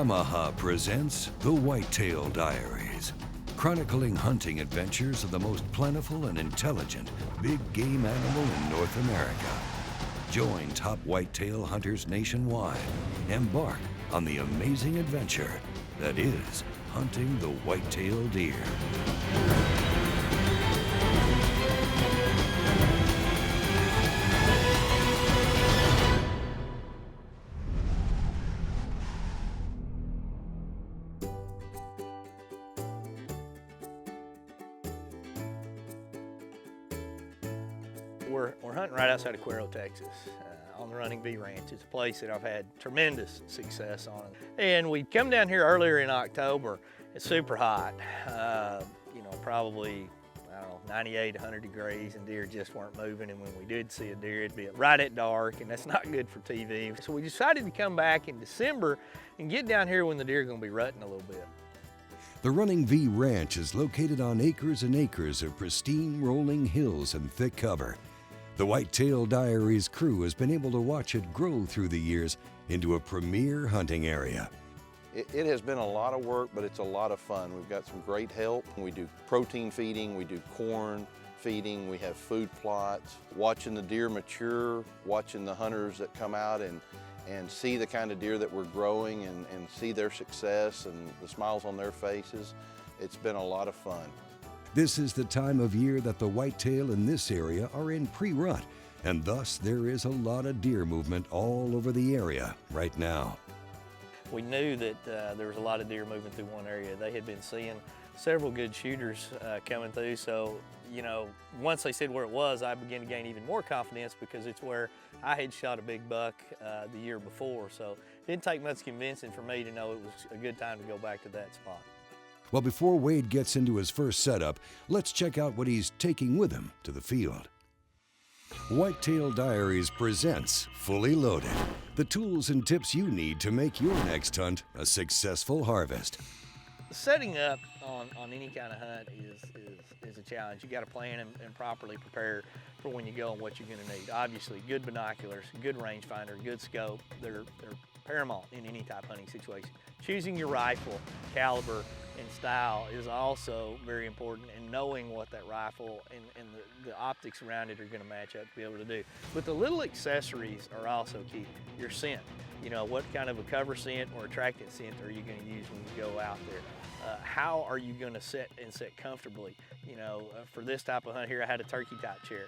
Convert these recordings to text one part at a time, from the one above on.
Yamaha presents the Whitetail Diaries, chronicling hunting adventures of the most plentiful and intelligent big game animal in North America. Join top whitetail hunters nationwide. Embark on the amazing adventure that is hunting the whitetail deer. We're hunting right outside of Cuero, Texas, on the Running V Ranch. It's a place that I've had tremendous success on. And we come down here earlier in October. It's super hot, probably, 98, 100 degrees, and deer just weren't moving. And when we did see a deer, it'd be right at dark, and that's not good for TV. So we decided to come back in December and get down here when the deer are gonna be rutting a little bit. The Running V Ranch is located on acres and acres of pristine rolling hills and thick cover. The Whitetail Diaries crew has been able to watch it grow through the years into a premier hunting area. It has been a lot of work, but it's a lot of fun. We've got some great help. We do protein feeding, we do corn feeding, we have food plots. Watching the deer mature, watching the hunters that come out and see the kind of deer that we're growing and see their success and the smiles on their faces, it's been a lot of fun. This is the time of year that the whitetail in this area are in pre-rut, and thus there is a lot of deer movement all over the area right now. We knew that there was a lot of deer moving through one area. They had been seeing several good shooters coming through, so once they said where it was, I began to gain even more confidence because it's where I had shot a big buck the year before, so it didn't take much convincing for me to know it was a good time to go back to that spot. Well, before Wade gets into his first setup, let's check out what he's taking with him to the field. Whitetail Diaries presents Fully Loaded, the tools and tips you need to make your next hunt a successful harvest. Setting up on any kind of hunt is a challenge. You got to plan and properly prepare for when you go and what you're going to need. Obviously, good binoculars, good rangefinder, good scope, they're paramount in any type hunting situation. Choosing your rifle, caliber, and style is also very important, and knowing what that rifle and the optics around it are going to match up to be able to do. But the little accessories are also key. Your scent, what kind of a cover scent or attractant scent are you going to use when you go out there? How are you going to sit comfortably? For this type of hunt here, I had a turkey type chair.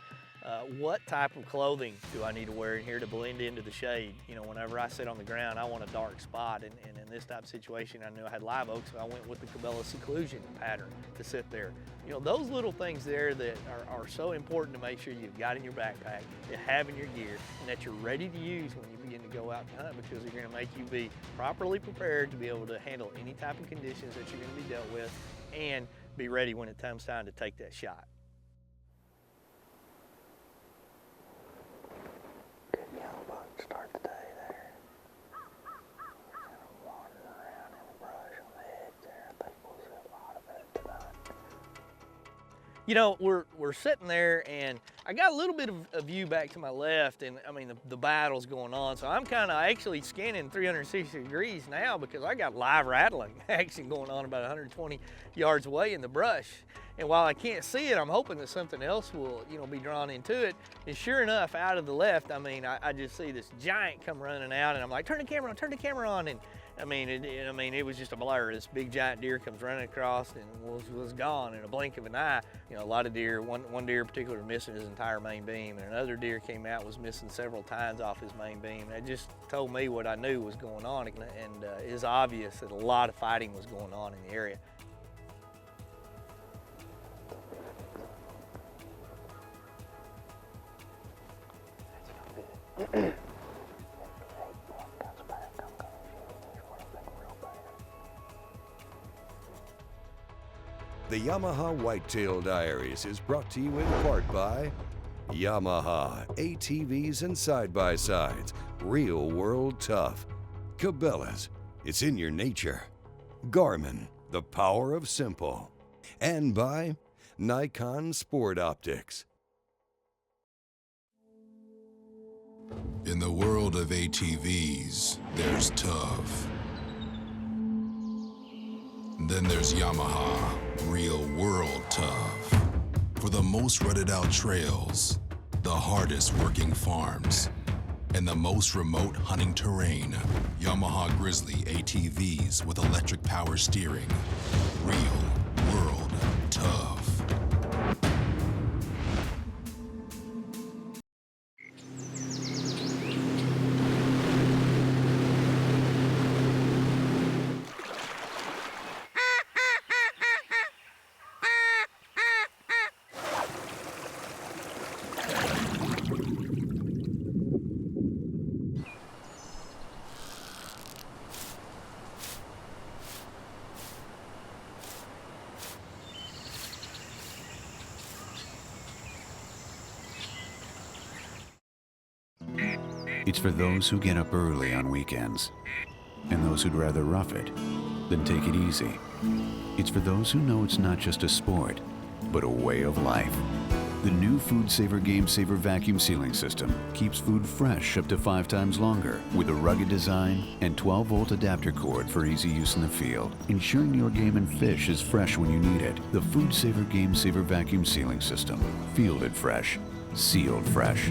What type of clothing do I need to wear in here to blend into the shade? Whenever I sit on the ground, I want a dark spot, and in this type of situation, I knew I had live oak, so I went with the Cabela seclusion pattern to sit there. Those little things there that are so important to make sure you've got in your backpack, you have in your gear, and that you're ready to use when you begin to go out and hunt, because they're going to make you be properly prepared to be able to handle any type of conditions that you're going to be dealt with, and be ready when it comes time to take that shot. Start the day there. Kind of wandering around in the brush on the edge there. I think we'll see a lot of it tonight. We're sitting there, and I got a little bit of a view back to my left, and the battle's going on, so I'm kind of actually scanning 360 degrees now because I got live rattling action going on about 120 yards away in the brush. And while I can't see it, I'm hoping that something else will, be drawn into it. And sure enough, out of the left, I just see this giant come running out, and I'm like, turn the camera on, and it was just a blur. This big giant deer comes running across and was gone in a blink of an eye. A lot of deer, one deer in particular missing his entire main beam, and another deer came out, was missing several tines off his main beam. And it just told me what I knew was going on, and it's obvious that a lot of fighting was going on in the area. The Yamaha Whitetail Diaries is brought to you in part by Yamaha ATVs and side-by-sides, real world tough. Cabela's, it's in your nature. Garmin, the power of simple. And by Nikon Sport Optics. In the world of ATVs, there's tough. Then there's Yamaha, real world tough. For the most rutted out trails, the hardest working farms, and the most remote hunting terrain, Yamaha Grizzly ATVs with electric power steering. Real world tough. It's for those who get up early on weekends, and those who'd rather rough it than take it easy. It's for those who know it's not just a sport, but a way of life. The new Food Saver Game Saver vacuum sealing system keeps food fresh up to 5 times longer with a rugged design and 12-volt adapter cord for easy use in the field, ensuring your game and fish is fresh when you need it. The Food Saver Game Saver vacuum sealing system. Fielded fresh, sealed fresh.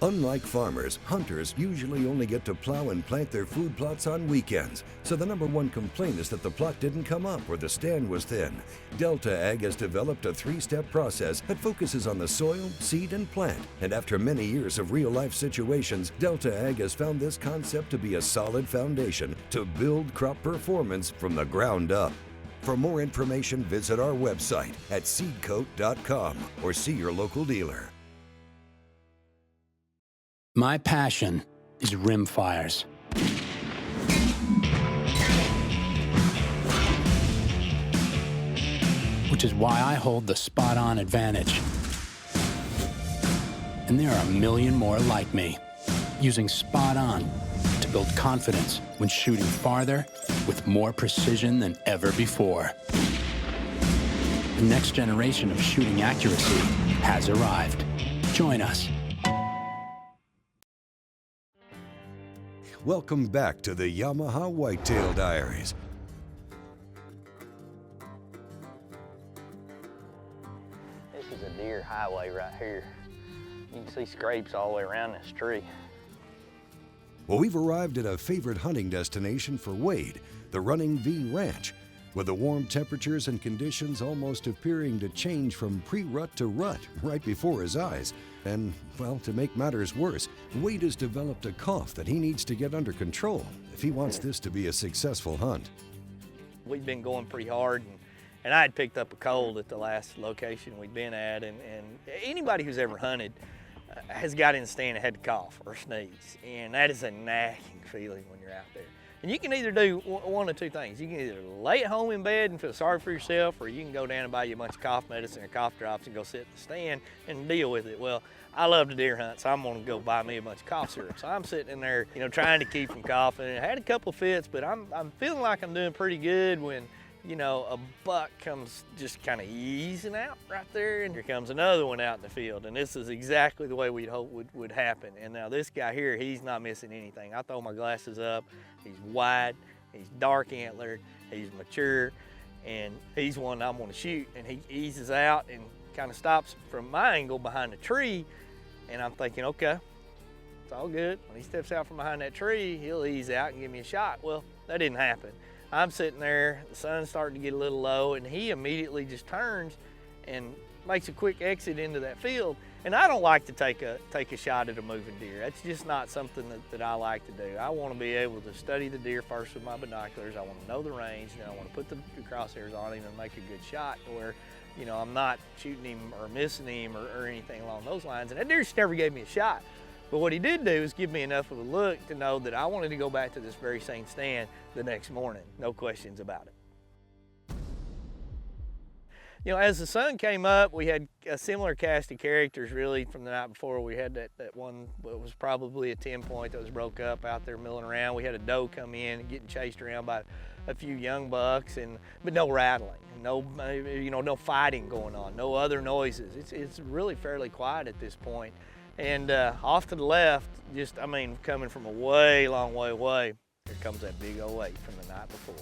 Unlike farmers, hunters usually only get to plow and plant their food plots on weekends. So the #1 complaint is that the plot didn't come up or the stand was thin. Delta Ag has developed a 3-step process that focuses on the soil, seed, and plant. And after many years of real-life situations, Delta Ag has found this concept to be a solid foundation to build crop performance from the ground up. For more information, visit our website at seedcoat.com or see your local dealer. My passion is rim fires. Which is why I hold the spot-on advantage. And there are a million more like me, using spot-on to build confidence when shooting farther with more precision than ever before. The next generation of shooting accuracy has arrived. Join us. Welcome back to the Yamaha Whitetail Diaries. This is a deer highway right here. You can see scrapes all the way around this tree. Well, we've arrived at a favorite hunting destination for Wade, the Running V Ranch, with the warm temperatures and conditions almost appearing to change from pre-rut to rut right before his eyes. And, well, to make matters worse, Wade has developed a cough that he needs to get under control if he wants this to be a successful hunt. We've been going pretty hard, and I had picked up a cold at the last location we'd been at, and anybody who's ever hunted has got in the stand and had to cough or sneeze, and that is a nagging feeling when you're out there. And you can either do one of two things. You can either lay at home in bed and feel sorry for yourself, or you can go down and buy you a bunch of cough medicine or cough drops and go sit in the stand and deal with it. Well, I love to deer hunt, so I'm gonna go buy me a bunch of cough syrup. So I'm sitting in there, trying to keep from coughing. I had a couple of fits, but I'm feeling like I'm doing pretty good when, a buck comes just kind of easing out right there, and here comes another one out in the field. And this is exactly the way we'd hope would happen. And now this guy here, he's not missing anything. I throw my glasses up. He's wide, he's dark antlered, he's mature, and he's one I'm gonna shoot. And he eases out and kind of stops from my angle behind the tree. And I'm thinking, okay, it's all good. When he steps out from behind that tree, he'll ease out and give me a shot. Well, that didn't happen. I'm sitting there, the sun's starting to get a little low, and he immediately just turns and makes a quick exit into that field. And I don't like to take a shot at a moving deer. That's just not something that I like to do. I want to be able to study the deer first with my binoculars. I want to know the range, then I want to put the crosshairs on him and make a good shot where, I'm not shooting him or missing him or anything along those lines. And that deer just never gave me a shot. But what he did do is give me enough of a look to know that I wanted to go back to this very same stand the next morning. No questions about it. As the sun came up, we had a similar cast of characters really from the night before. We had that one that was probably a 10-point that was broke up out there milling around. We had a doe come in and getting chased around by a few young bucks, but no rattling, no fighting going on, no other noises. It's really fairly quiet at this point. And off to the left, coming from a long way away, here comes that big 08 from the night before.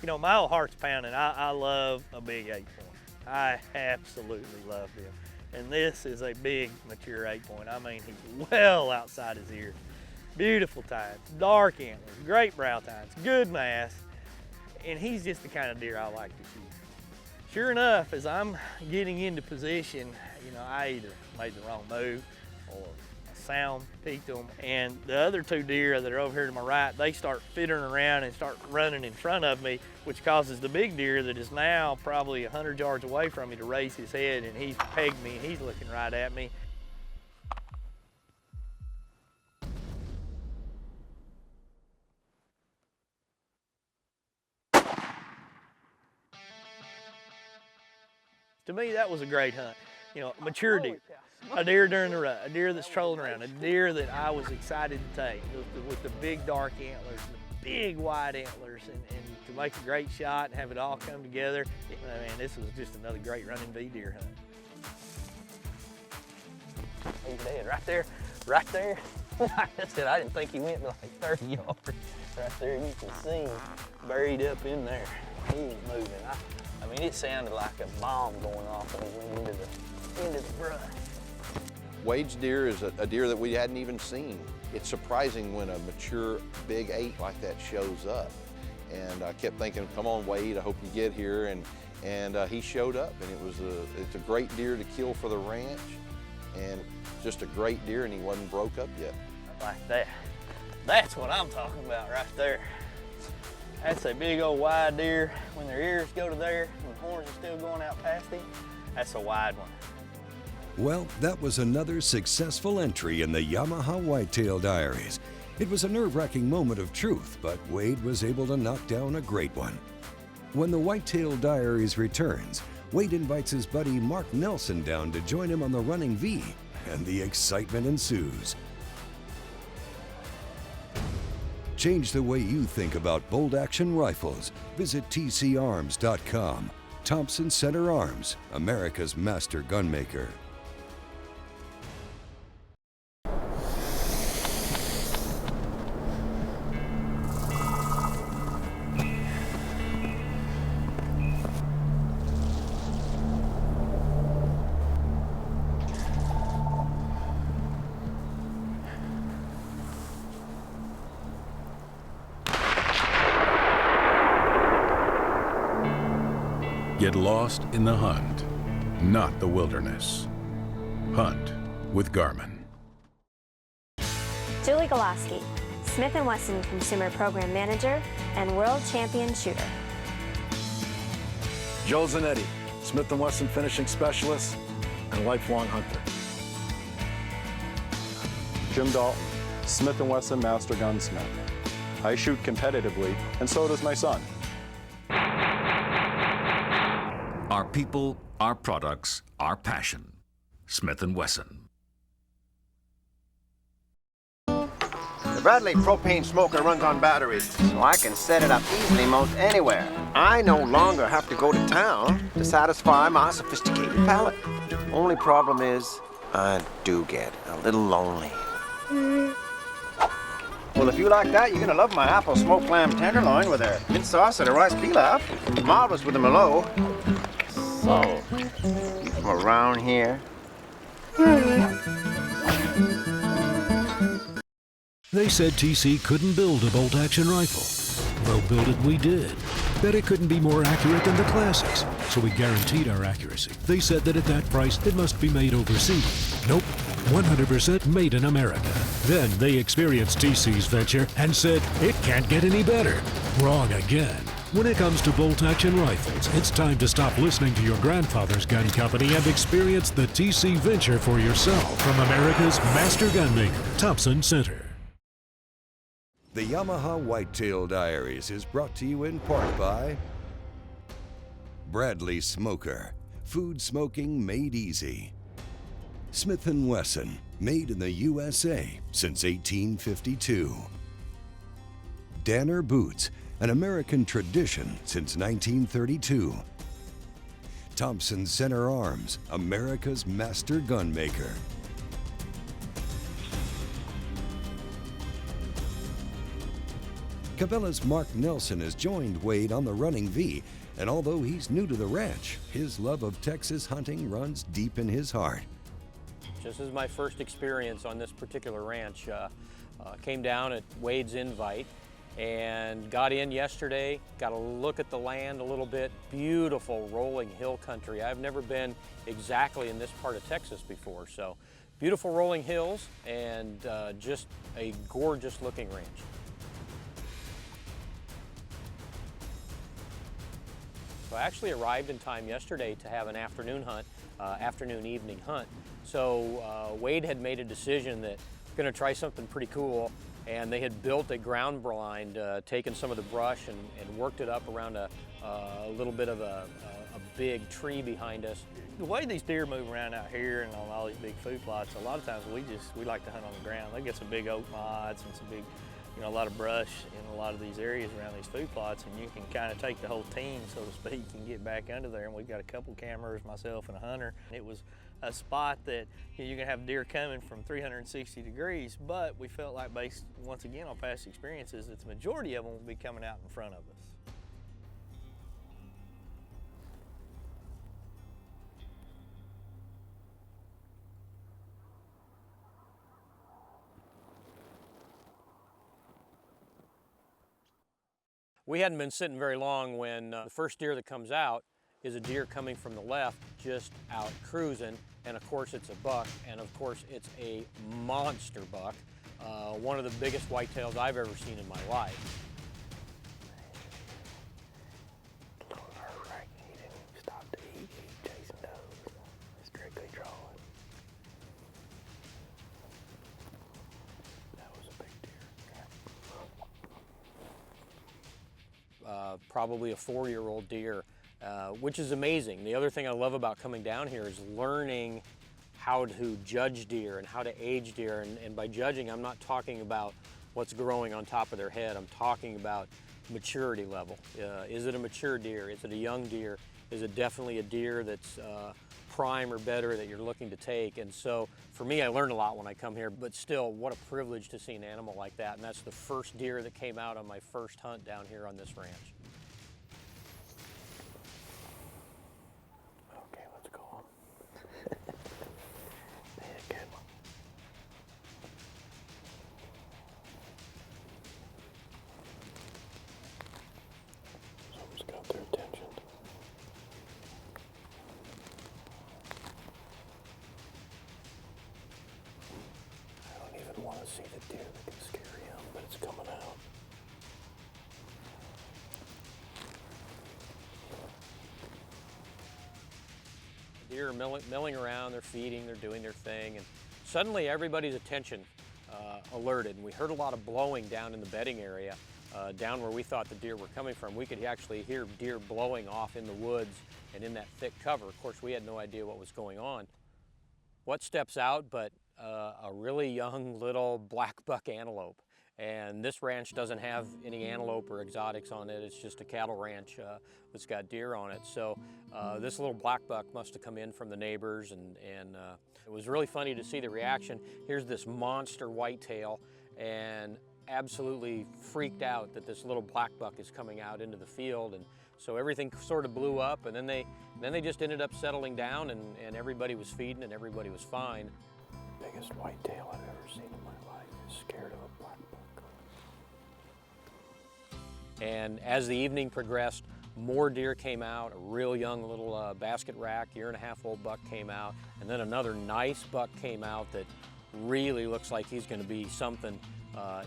You know, my old heart's pounding. I love a big 8-point. I absolutely love them. And this is a big, mature 8-point. I mean, he's well outside his ear. Beautiful tines, dark antlers, great brow tines, good mass, and he's just the kind of deer I like to shoot. Sure enough, as I'm getting into position, you know, I either made the wrong move or a sound piqued them, and the other 2 deer that are over here to my right, they start fittering around and start running in front of me, which causes the big deer that is now probably 100 yards away from me to raise his head, and he's pegged me, and he's looking right at me. To me, that was a great hunt. You know, a mature deer, a deer during the rut, a deer that's trolling around, a deer that I was excited to take with the big dark antlers, the big wide antlers, and to make a great shot and have it all come together. Man, this was just another great running V deer hunt. He's dead right there, right there. I said I didn't think he went like 30 yards. Right there, you can see him buried up in there. He ain't moving. I mean, it sounded like a bomb going off when he went into the brush. Wade's deer is a deer that we hadn't even seen. It's surprising when a mature big 8 like that shows up. And I kept thinking, come on, Wade, I hope you get here. And he showed up, and it's a great deer to kill for the ranch, and just a great deer, and he wasn't broke up yet. Like that. That's what I'm talking about right there. That's a big old wide deer. When their ears go to there, when the horns are still going out past him, that's a wide one. Well, that was another successful entry in the Yamaha Whitetail Diaries. It was a nerve-wracking moment of truth, but Wade was able to knock down a great one. When the Whitetail Diaries returns, Wade invites his buddy Mark Nelsen down to join him on the running V, and the excitement ensues. Change the way you think about bolt-action rifles. Visit tcarms.com. Thompson Center Arms, America's master gunmaker. Get lost in the hunt, not the wilderness. Hunt with Garmin. Julie Goloski, Smith & Wesson Consumer Program Manager and World Champion Shooter. Joe Zanetti, Smith & Wesson Finishing Specialist and lifelong hunter. Jim Dalton, Smith & Wesson Master Gunsmith. I shoot competitively, and so does my son. Our people, our products, our passion. Smith & Wesson. The Bradley propane smoker runs on batteries, so I can set it up easily most anywhere. I no longer have to go to town to satisfy my sophisticated palate. Only problem is, I do get a little lonely. Well, if you like that, you're gonna love my apple smoked lamb tenderloin with a mint sauce and a rice pilaf. Marvelous with the Merlot. So, you from around here? They said TC couldn't build a bolt-action rifle. Well, build it we did. Bet it couldn't be more accurate than the classics, so we guaranteed our accuracy. They said that at that price, it must be made overseas. Nope, 100% made in America. Then they experienced TC's venture and said, it can't get any better. Wrong again. When it comes to bolt-action rifles, it's time to stop listening to your grandfather's gun company and experience the TC venture for yourself from America's master gunmaker, Thompson Center. The Yamaha Whitetail Diaries is brought to you in part by Bradley Smoker, food smoking made easy. Smith & Wesson, made in the USA since 1852. Danner Boots, an American tradition since 1932. Thompson Center Arms, America's master gunmaker. Cabela's Mark Nelsen has joined Wade on the Running V, and although he's new to the ranch, his love of Texas hunting runs deep in his heart. This is my first experience on this particular ranch. Came down at Wade's invite and got in yesterday, got a look at the land a little bit. Beautiful rolling hill country. I've never been exactly in this part of Texas before, so beautiful rolling hills and just a gorgeous looking ranch. So I actually arrived in time yesterday to have an afternoon hunt, afternoon-evening hunt. So Wade had made a decision that we're going to try something pretty cool, and they had built a ground blind, taken some of the brush and worked it up around a little bit of a big tree behind us. The way these deer move around out here and on all these big food plots, a lot of times we like to hunt on the ground. They get some big oak mods and some big, a lot of brush in a lot of these areas around these food plots, and you can kind of take the whole team, so to speak, and get back under there. And we've got a couple cameras, myself and a hunter. It was a spot that you're gonna have deer coming from 360 degrees, but we felt like, based once again on past experiences, that the majority of them will be coming out in front of us. We hadn't been sitting very long when the first deer that comes out is a deer coming from the left, just out cruising, and of course it's a buck, and of course it's a monster buck, one of the biggest whitetails I've ever seen in my life. Probably a 4-year-old deer, which is amazing. The other thing I love about coming down here is learning how to judge deer and how to age deer. And by judging, I'm not talking about what's growing on top of their head. I'm talking about maturity level. Is it a mature deer? Is it a young deer? Is it definitely a deer that's prime or better that you're looking to take? And so for me, I learned a lot when I come here, but still, what a privilege to see an animal like that. And that's the first deer that came out on my first hunt down here on this ranch. Okay, let's go on. Something's got their attention. I don't even want to see the deer that can scare him, but it's coming out. The deer are milling around, they're feeding, they're doing their thing, and suddenly everybody's attention alerted. And we heard a lot of blowing down in the bedding area, down where we thought the deer were coming from. We could actually hear deer blowing off in the woods and in that thick cover. Of course, we had no idea what was going on. What steps out but a really young little black buck antelope. And this ranch doesn't have any antelope or exotics on it. It's just a cattle ranch that's got deer on it. So this little black buck must have come in from the neighbors, and it was really funny to see the reaction. Here's this monster whitetail, and absolutely freaked out that this little black buck is coming out into the field. And so everything sort of blew up, and then they just ended up settling down, and everybody was feeding and everybody was fine. Biggest whitetail I've ever seen in my life is scared of a black buck. And as the evening progressed, more deer came out. A real young little basket rack, 1.5-year-old buck came out, and then another nice buck came out that really looks like he's going to be something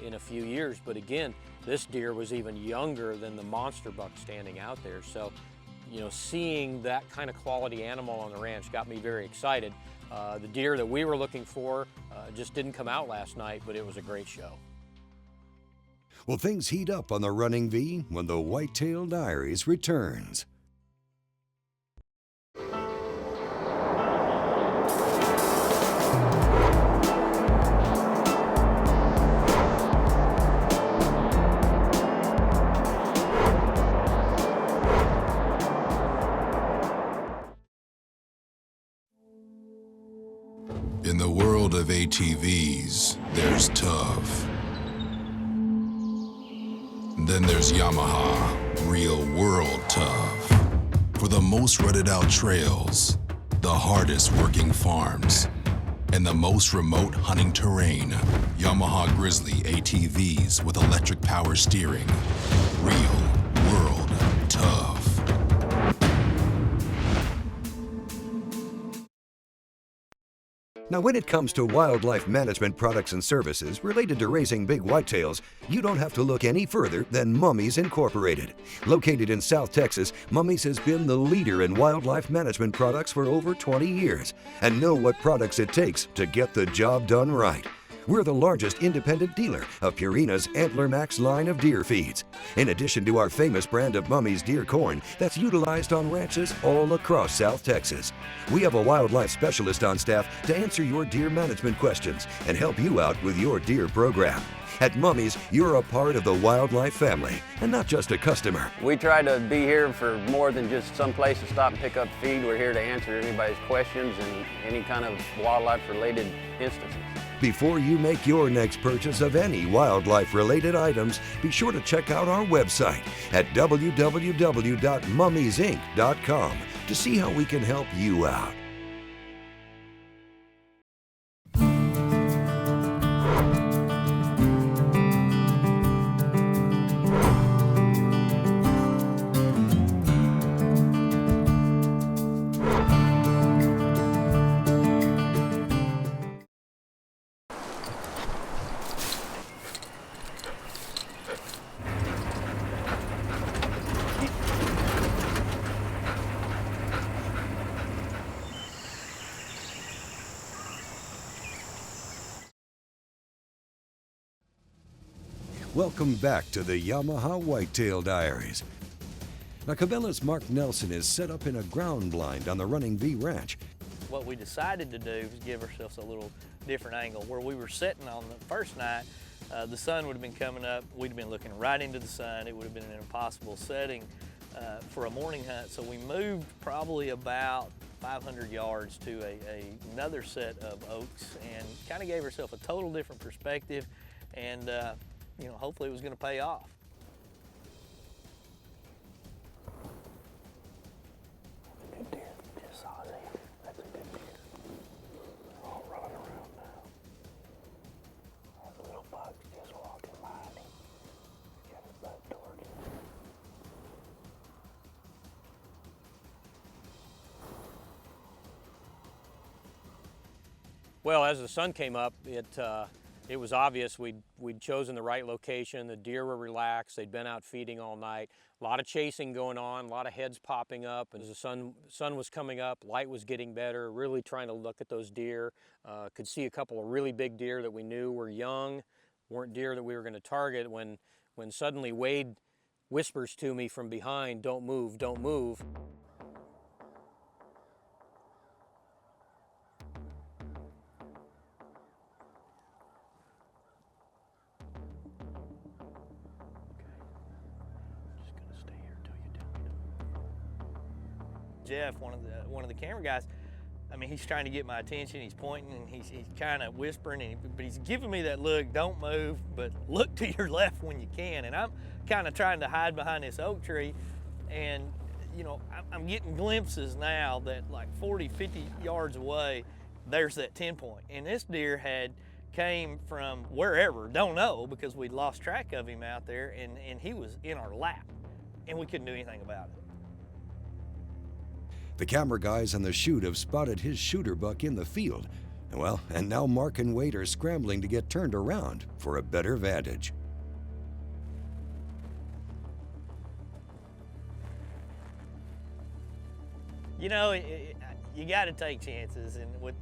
in a few years. But again, this deer was even younger than the monster buck standing out there. So, seeing that kind of quality animal on the ranch got me very excited. The deer that we were looking for just didn't come out last night, but it was a great show. Well, things heat up on the Running V when the Whitetail Diaries returns. In the world of ATVs, there's tough. Then there's Yamaha, real world tough. For the most rutted out trails, the hardest working farms, and the most remote hunting terrain, Yamaha Grizzly ATVs with electric power steering. Real world tough. Now, when it comes to wildlife management products and services related to raising big whitetails, you don't have to look any further than Mummies Incorporated. Located in South Texas, Mummies has been the leader in wildlife management products for over 20 years and know what products it takes to get the job done right. We're the largest independent dealer of Purina's Antler Max line of deer feeds, in addition to our famous brand of Mummy's deer corn that's utilized on ranches all across South Texas. We have a wildlife specialist on staff to answer your deer management questions and help you out with your deer program. At Mummy's, you're a part of the wildlife family and not just a customer. We try to be here for more than just some place to stop and pick up feed. We're here to answer anybody's questions and any kind of wildlife-related instances. Before you make your next purchase of any wildlife-related items, be sure to check out our website at www.mummiesinc.com to see how we can help you out. Welcome back to the Yamaha Whitetail Diaries. Now, Cabela's Mark Nelsen is set up in a ground blind on the Running V Ranch. What we decided to do was give ourselves a little different angle. Where we were sitting on the first night, the sun would have been coming up, we'd have been looking right into the sun. It would have been an impossible setting for a morning hunt. So we moved probably about 500 yards to another set of oaks and kind of gave ourselves a total different perspective, and you know, hopefully it was going to pay off. Good deer, just saw there. That's a good deer. They're all running around now. That little bug's just walking behind him. Got his butt towards him. Well, as the sun came up, it was obvious we'd chosen the right location. The deer were relaxed. They'd been out feeding all night. A lot of chasing going on, a lot of heads popping up. As the sun was coming up, light was getting better, really trying to look at those deer. Could see a couple of really big deer that we knew were young, weren't deer that we were going to target, when suddenly Wade whispers to me from behind, "Don't move, don't move." Jeff, one of the camera guys, I mean, he's trying to get my attention. He's pointing and he's kind of whispering, but he's giving me that look, don't move, but look to your left when you can. And I'm kind of trying to hide behind this oak tree, and you know, I'm getting glimpses now that like 40, 50 yards away, there's that 10 point. And this deer came from wherever, don't know, because we'd lost track of him out there, and he was in our lap, and we couldn't do anything about it. The camera guys on the chute have spotted his shooter buck in the field. Well, and now Mark and Wade are scrambling to get turned around for a better vantage. You know, you got to take chances, and with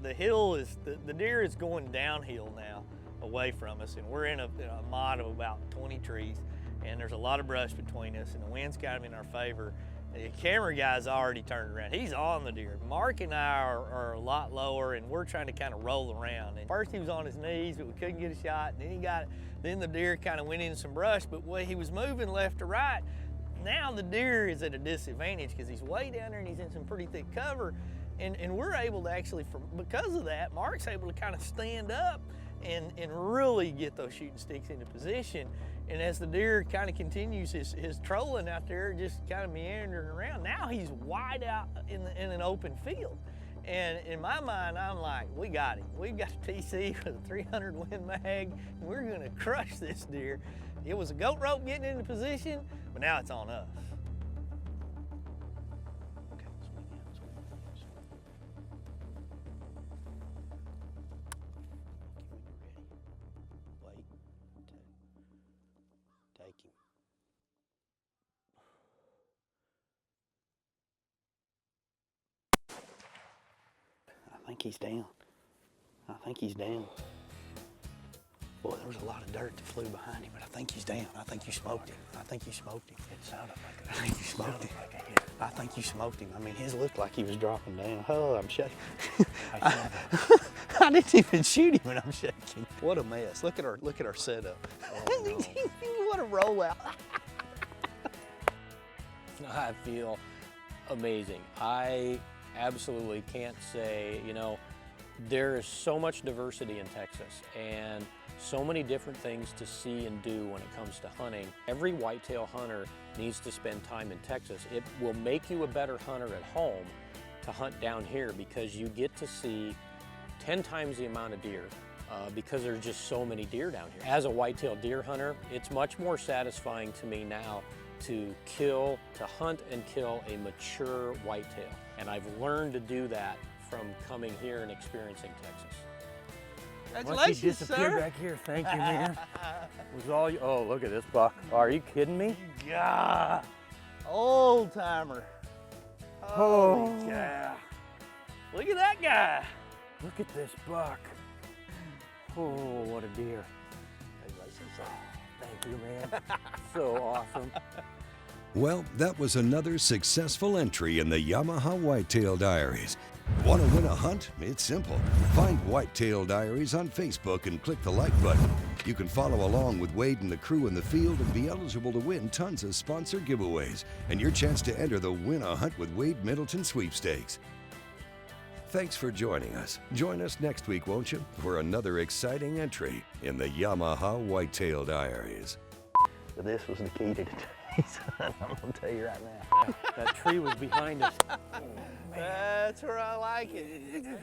the hill is, the deer is going downhill now away from us, and we're in a mod of about 20 trees, and there's a lot of brush between us, and the wind's kind of in our favor. The camera guy's already turned around. He's on the deer. Mark and I are a lot lower, and we're trying to kind of roll around. And first he was on his knees, but we couldn't get a shot. And then he got it. Then the deer kind of went in some brush, but when he was moving left to right, now the deer is at a disadvantage because he's way down there and he's in some pretty thick cover. And we're able to actually, because of that, Mark's able to kind of stand up and really get those shooting sticks into position. And as the deer kind of continues his trolling out there, just kind of meandering around, now he's wide out in an open field. And in my mind, I'm like, we got him. We've got a TC with a 300 Win Mag, and we're gonna crush this deer. It was a goat rope getting into position, but now it's on us. I think he's down. I think he's down. Boy, there was a lot of dirt that flew behind him, but I think he's down. I think you smoked him. I think you smoked him. It sounded like I think you smoked him. I think you smoked him. I mean, his looked like he was dropping down. Oh, I'm shaking. I didn't even shoot him, and I'm shaking. What a mess! Look at our setup. Oh, no. What a rollout! I feel amazing. I absolutely can't say, you know, there is so much diversity in Texas and so many different things to see and do when it comes to hunting. Every whitetail hunter needs to spend time in Texas. It will make you a better hunter at home to hunt down here because you get to see 10 times the amount of deer because there's just so many deer down here. As a whitetail deer hunter, it's much more satisfying to me now to hunt and kill a mature whitetail. And I've learned to do that from coming here and experiencing Texas. Congratulations, sir. Back here, thank you, man. Was all you? Oh, look at this buck. Are you kidding me? God, old timer. Holy cow. Look at that guy. Look at this buck. Oh, what a deer. Thank you, man. So awesome. Well, that was another successful entry in the Yamaha Whitetail Diaries. Want to win a hunt? It's simple. Find Whitetail Diaries on Facebook and click the like button. You can follow along with Wade and the crew in the field and be eligible to win tons of sponsored giveaways and your chance to enter the Win a Hunt with Wade Middleton sweepstakes. Thanks for joining us. Join us next week, won't you, for another exciting entry in the Yamaha Whitetail Diaries. This was the key to today's hunt, I'm gonna tell you right now. That tree was behind us. That's where I like it.